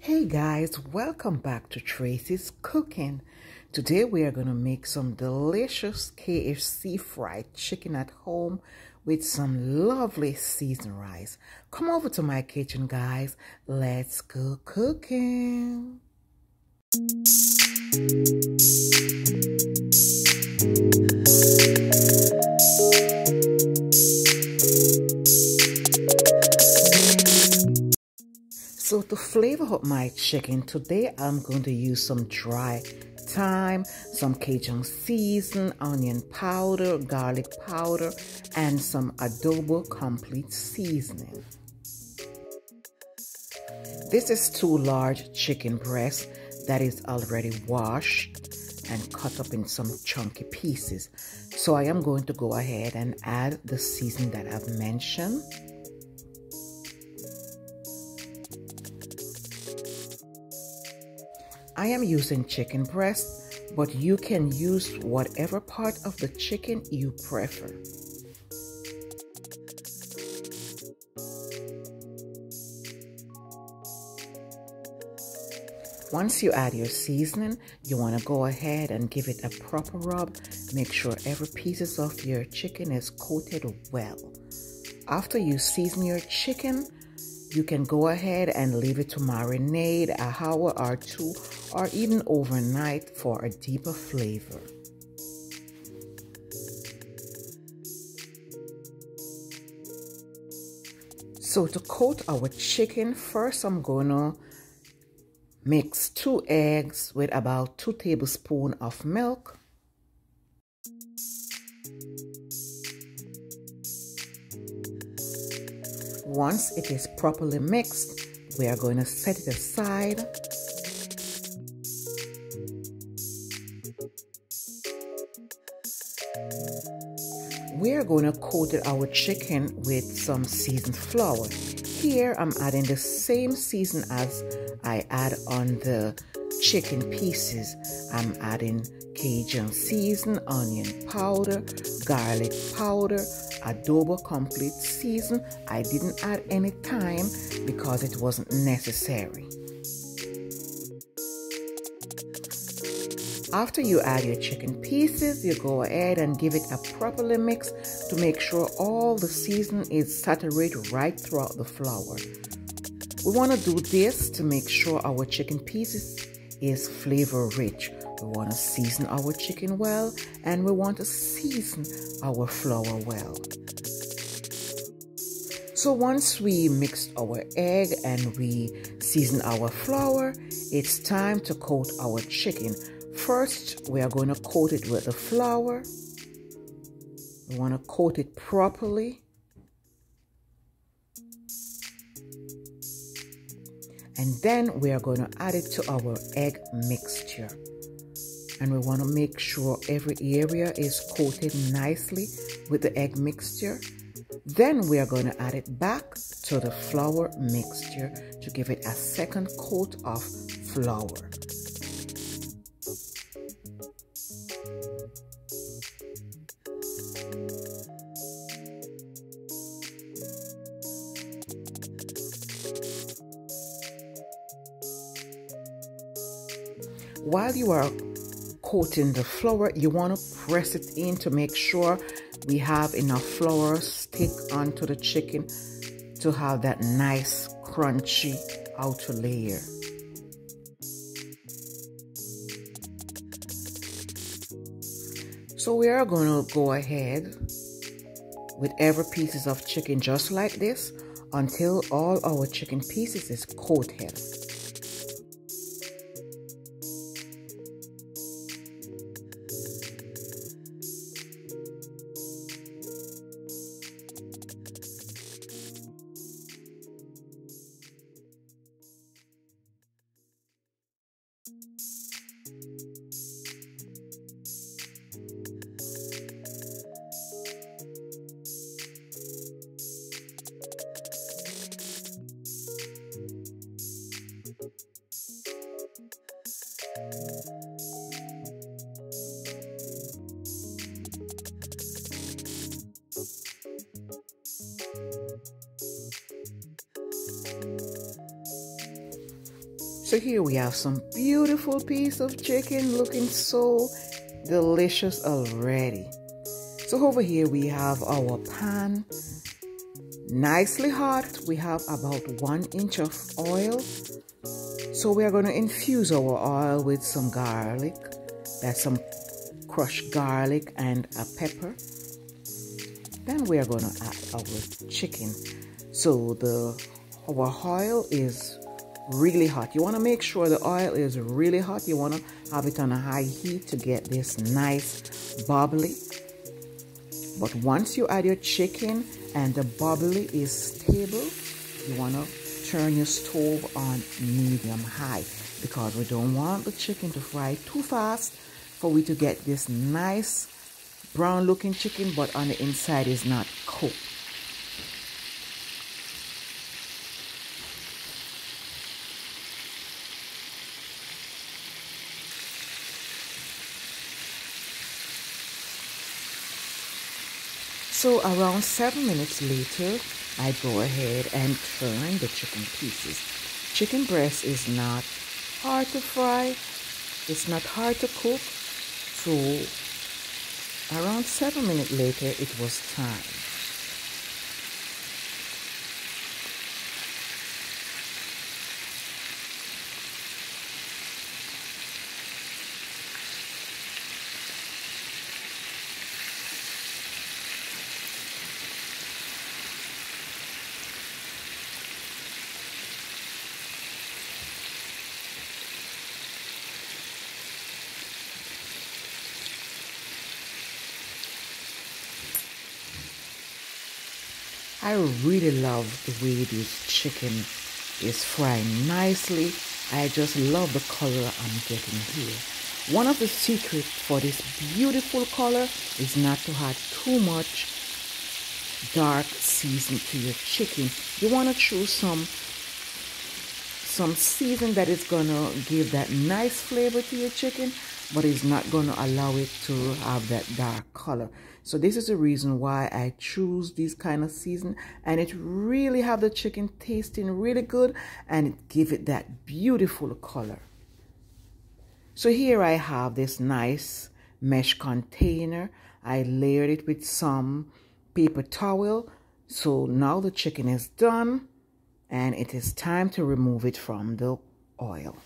Hey guys, welcome back to Tracy's Cooking. Today we are going to make some delicious KFC fried chicken at home with some lovely seasoned rice. Come over to my kitchen, guys. Let's go cooking. So to flavor up my chicken, today I'm going to use some dry thyme, some Cajun season, onion powder, garlic powder, and some adobo complete seasoning. This is 2 large chicken breasts that is already washed and cut up in some chunky pieces. So I am going to go ahead and add the seasoning that I've mentioned. I am using chicken breast, but you can use whatever part of the chicken you prefer. Once you add your seasoning, you want to go ahead and give it a proper rub. Make sure every piece of your chicken is coated well. After you season your chicken, you can go ahead and leave it to marinate an hour or 2 or even overnight for a deeper flavor. So to coat our chicken, first I'm gonna mix 2 eggs with about 2 tablespoons of milk. Once it is properly mixed, we are going to set it aside. We are going to coat our chicken with some seasoned flour. Here I'm adding the same season as I add on the chicken pieces. I'm adding Cajun season, onion powder, garlic powder, adobo complete season. I didn't add any thyme because it wasn't necessary. After you add your chicken pieces, you go ahead and give it a properly mix to make sure all the season is saturated right throughout the flour. We want to do this to make sure our chicken pieces is flavor rich. We want to season our chicken well, and we want to season our flour well. So once we mixed our egg and we season our flour, it's time to coat our chicken. First, we are going to coat it with the flour. We want to coat it properly. And then we are going to add it to our egg mixture. And we want to make sure every area is coated nicely with the egg mixture. Then we are going to add it back to the flour mixture to give it a second coat of flour. While you are coating the flour, you want to press it in to make sure we have enough flour stick onto the chicken to have that nice crunchy outer layer. So we are going to go ahead with every pieces of chicken just like this until all our chicken pieces is coated. So here we have some beautiful piece of chicken looking so delicious already. So over here we have our pan nicely hot. We have about 1 inch of oil. So we are going to infuse our oil with some garlic. That's some crushed garlic and a pepper. Then we are going to add our chicken. So our oil is really hot. You want to make sure the oil is really hot. You want to have it on a high heat to get this nice bubbly. But once you add your chicken and the bubbly is stable, you want to turn your stove on medium high, because we don't want the chicken to fry too fast for we to get this nice brown looking chicken, but on the inside is not cooked. So around 7 minutes later, I go ahead and turn the chicken pieces. Chicken breast is not hard to fry. It's not hard to cook. So around 7 minutes later, it was time. I really love the way this chicken is frying nicely. I just love the color I'm getting here. One of the secrets for this beautiful color is not to add too much dark seasoning to your chicken. You want to choose some season that is going to give that nice flavor to your chicken, but is not going to allow it to have that dark color. So this is the reason why I choose this kind of season, and it really have the chicken tasting really good, and it give it that beautiful color. So here I have this nice mesh container. I layered it with some paper towel. So now the chicken is done, and it is time to remove it from the oil.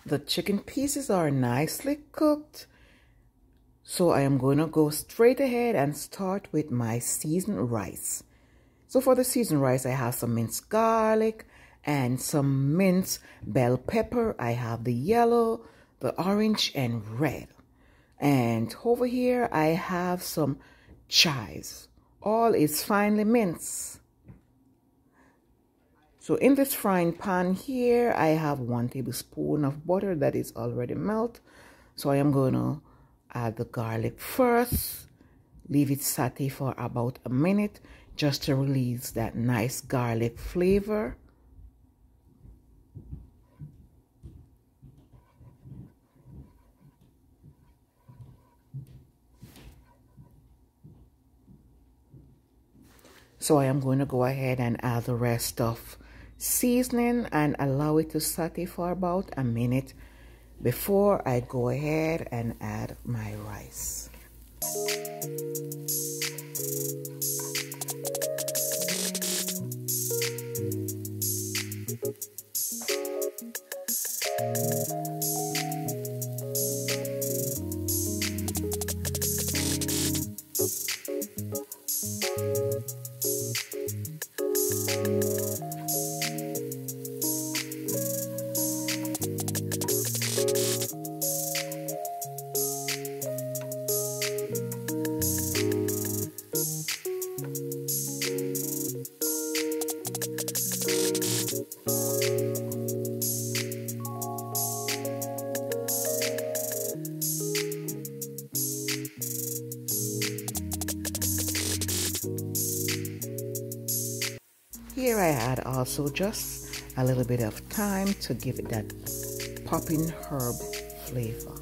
The chicken pieces are nicely cooked, so I am going to go straight ahead and start with my seasoned rice. So for the seasoned rice, I have some minced garlic and some minced bell pepper. I have the yellow, the orange, and red. And over here, I have some chives. All is finely minced. So in this frying pan here, I have 1 tablespoon of butter that is already melted. So I am going to add the garlic first. Leave it saute for about a minute just to release that nice garlic flavor. So I am going to go ahead and add the rest of seasoning and allow it to saute for about a minute before I go ahead and add my rice. Here I add also just a little bit of thyme to give it that popping herb flavor.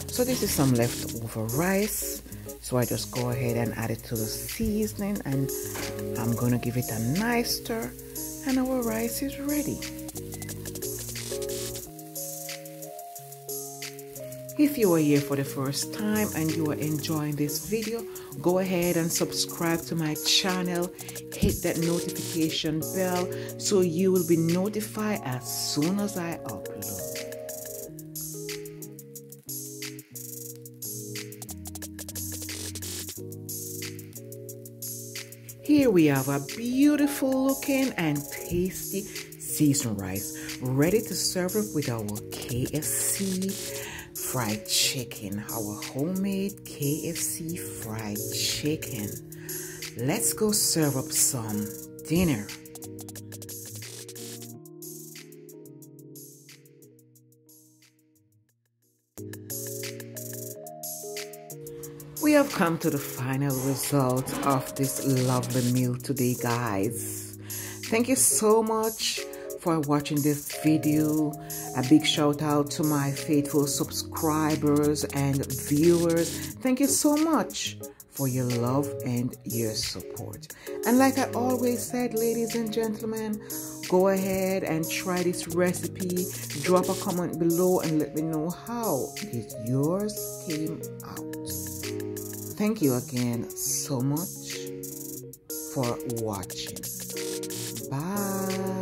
So this is some leftover rice. So I just go ahead and add it to the seasoning, and I'm gonna give it a nice stir, and our rice is ready. If you are here for the first time and you are enjoying this video, go ahead and subscribe to my channel. Hit that notification bell so you will be notified as soon as I upload. Here we have a beautiful looking and tasty seasoned rice, ready to serve up with our KFC fried chicken, our homemade KFC fried chicken. Let's go serve up some dinner. We have come to the final result of this lovely meal today, guys. Thank you so much for watching this video. A big shout out to my faithful subscribers and viewers. Thank you so much for your love and your support. And like I always said, ladies and gentlemen, go ahead and try this recipe. Drop a comment below and let me know how yours came out. Thank you again so much for watching. Bye.